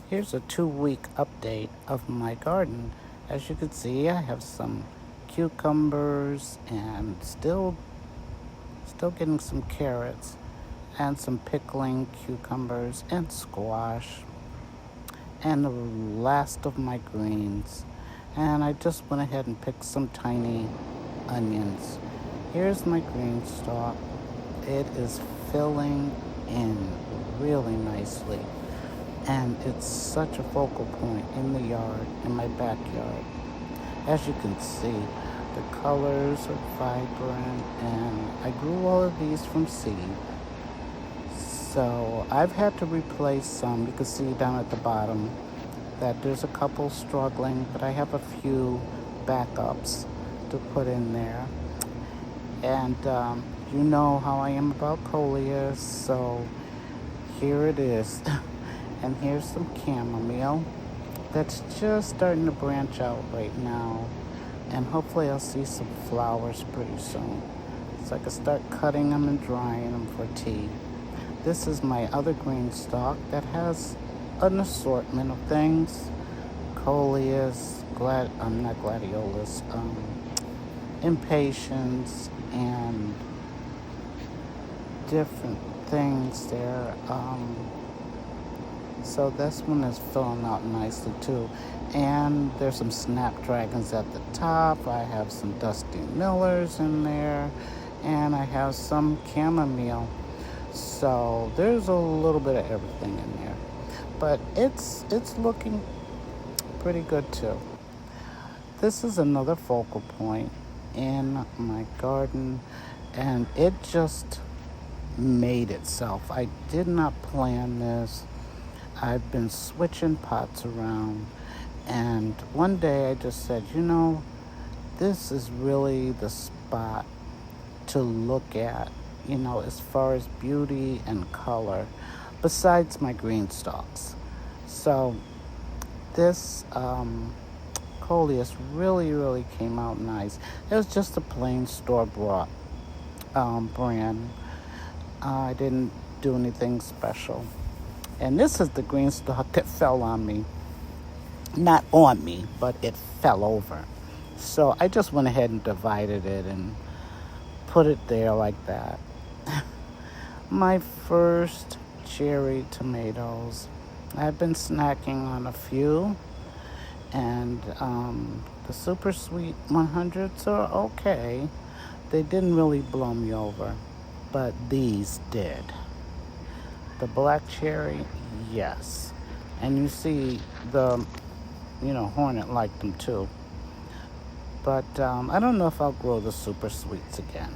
Here's a 2-week update of my garden. As you can see, I have some cucumbers and still getting some carrots and some pickling cucumbers and squash and the last of my greens. And I just went ahead and picked some tiny onions. Here's my green stalk. It is filling in really nicely. And it's such a focal point in the yard, in my backyard. As you can see, the colors are vibrant, and I grew all of these from seed. So I've had to replace some. You can see down at the bottom that there's a couple struggling, but I have a few backups to put in there. And you know how I am about coleus, so here it is. And here's some chamomile that's just starting to branch out right now. And hopefully I'll see some flowers pretty soon, so I can start cutting them and drying them for tea. This is my other green stalk that has an assortment of things. Coleus, not gladiolus, impatiens, and different things there. So this one is filling out nicely too. And there's some snapdragons at the top. I have some dusty millers in there. And I have some chamomile. So there's a little bit of everything in there. But it's looking pretty good too. This is another focal point in my garden. And it just made itself. I did not plan this. I've been switching pots around, and one day I just said, this is really the spot to look at, as far as beauty and color, besides my green stalks. So this coleus really came out nice. It was just a plain store-bought brand. I didn't do anything special. And this is the green stalk that fell on me. Not on me, but it fell over. So I just went ahead and divided it and put it there like that. My first cherry tomatoes. I've been snacking on a few. And the super sweet 100s are okay. They didn't really blow me over, but these did. The black cherry, yes. And you see the, hornet liked them too. But I don't know if I'll grow the super sweets again.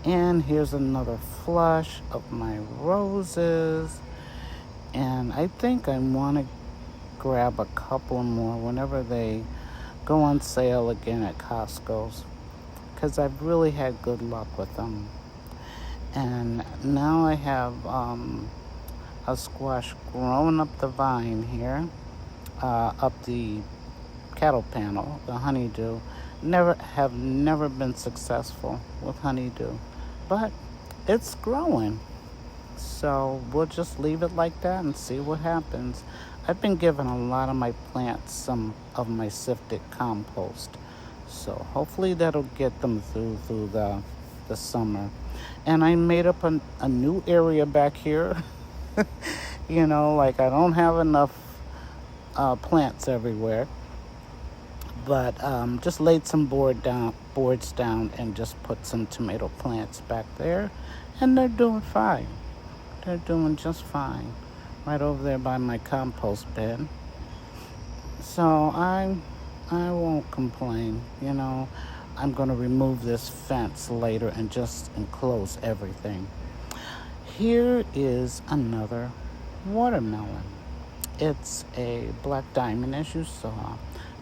And here's another flush of my roses. And I think I want to grab a couple more whenever they go on sale again at Costco's, because I've really had good luck with them. And now I have a squash growing up the vine here, up the cattle panel, the honeydew. Have never been successful with honeydew, but it's growing. So we'll just leave it like that and see what happens. I've been giving a lot of my plants some of my sifted compost, so hopefully that'll get them through the summer. And I made up a new area back here. Like I don't have enough plants everywhere. But just laid some boards down and just put some tomato plants back there. And they're doing fine. They're doing just fine. Right over there by my compost bin. So I won't complain, I'm going to remove this fence later and just enclose everything. Here is another watermelon. It's a black diamond, as you saw.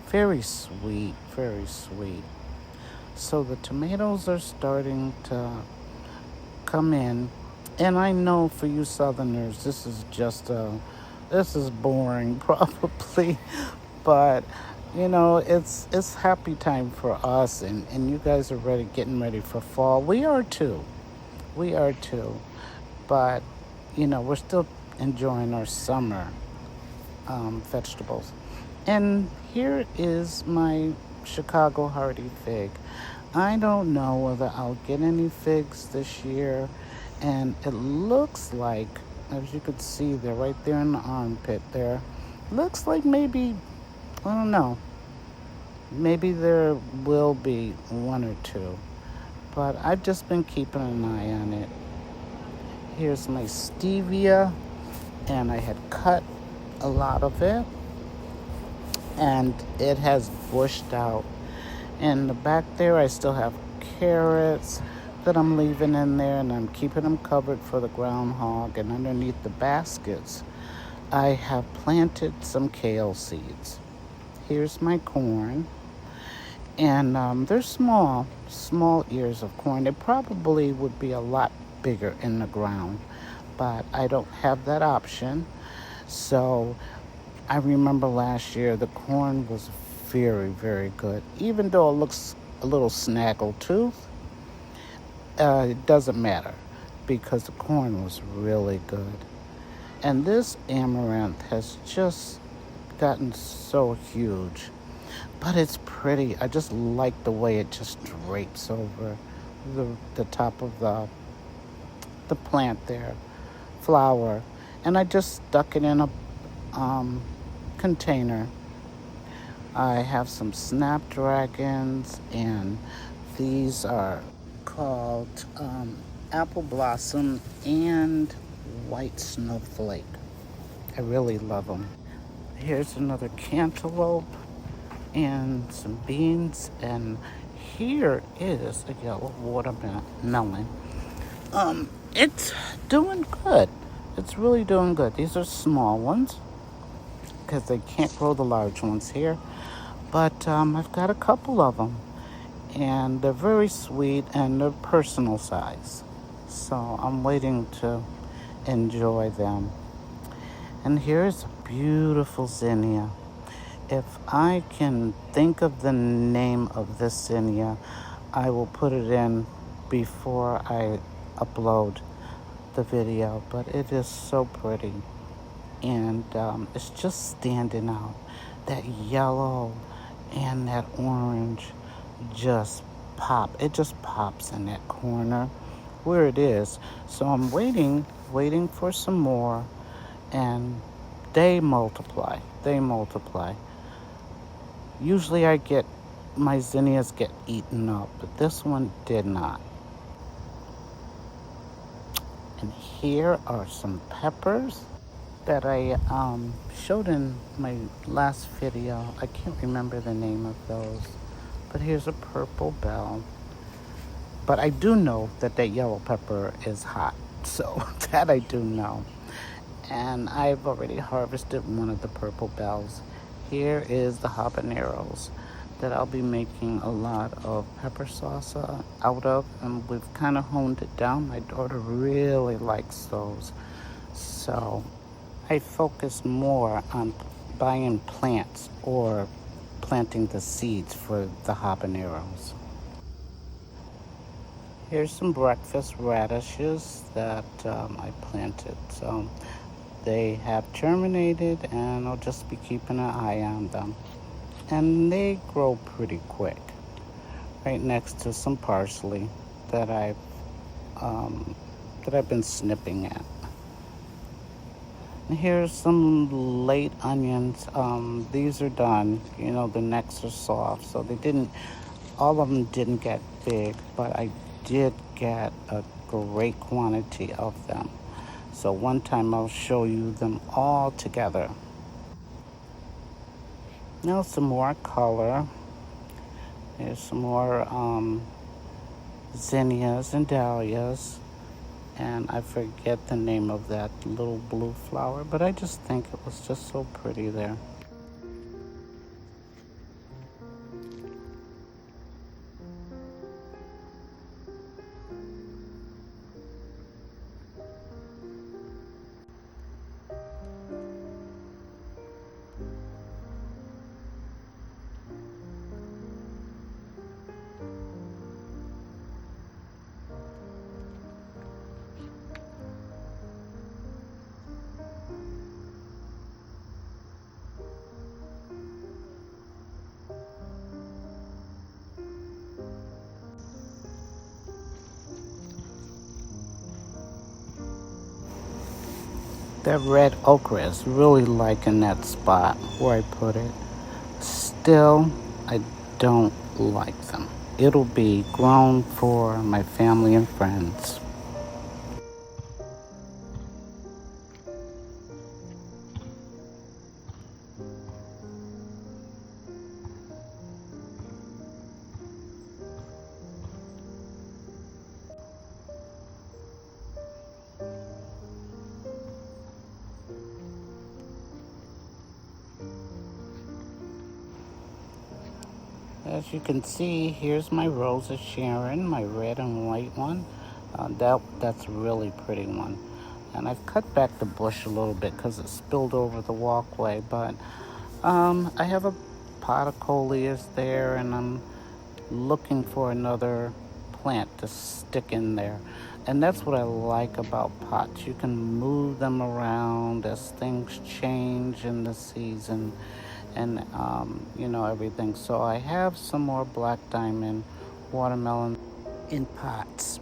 Very sweet, very sweet. So the tomatoes are starting to come in. And I know for you Southerners, this is boring probably. But it's happy time for us, and you guys are getting ready for fall. We are too. But, we're still enjoying our summer vegetables. And here is my Chicago Hardy fig. I don't know whether I'll get any figs this year, and it looks like, as you could see, they're right there in the armpit there. Looks like maybe, I don't know, maybe there will be one or two, but I've just been keeping an eye on it. Here's my stevia, and I had cut a lot of it, and it has bushed out. In the back there, I still have carrots that I'm leaving in there, and I'm keeping them covered for the groundhog. And underneath the baskets, I have planted some kale seeds. Here's my corn, and they're small ears of corn. They probably would be a lot bigger in the ground, but I don't have that option. So I remember last year the corn was very, very good. Even though it looks a little snaggletooth, it doesn't matter because the corn was really good. And this amaranth has just gotten so huge, but it's pretty. I just like the way it just drapes over the top of the plant there, flower. And I just stuck it in a container. I have some snapdragons, and these are called apple blossom and white snowflake. I really love them. Here's another cantaloupe and some beans, and here is a yellow watermelon. It's doing good. It's really doing good. These are small ones because they can't grow the large ones here. But I've got a couple of them, and they're very sweet, and they're personal size. So I'm waiting to enjoy them. And here's a beautiful zinnia. If I can think of the name of this zinnia, I will put it in before I upload the video. But it is so pretty, and it's just standing out. That yellow and that orange just pop. It just pops in that corner where it is. So I'm waiting for some more, and they multiply. Usually my zinnias get eaten up, but this one did not. And here are some peppers that I showed in my last video. I can't remember the name of those, but here's a purple bell. But I do know that yellow pepper is hot, so that I do know. And I've already harvested one of the purple bells. Here is the habaneros that I'll be making a lot of pepper salsa out of, and we've kind of honed it down. My daughter really likes those, so I focus more on buying plants or planting the seeds for the habaneros. Here's some breakfast radishes that I planted. So they have germinated, and I'll just be keeping an eye on them. And they grow pretty quick. Right next to some parsley that I've been snipping at. And here's some late onions. These are done. You know, the necks are soft, so all of them didn't get big, but I did get a great quantity of them. So one time I'll show you them all together. Now some more color. There's some more zinnias and dahlias. And I forget the name of that little blue flower, but I just think it was just so pretty there. That red okra is really liking that spot where I put it. Still, I don't like them. It'll be grown for my family and friends. As you can see, here's my Rose of Sharon, my red and white one. That's a really pretty one. And I've cut back the bush a little bit because it spilled over the walkway, but I have a pot of coleus there, and I'm looking for another plant to stick in there. And that's what I like about pots. You can move them around as things change in the season and, everything. So I have some more black diamond watermelon in pots.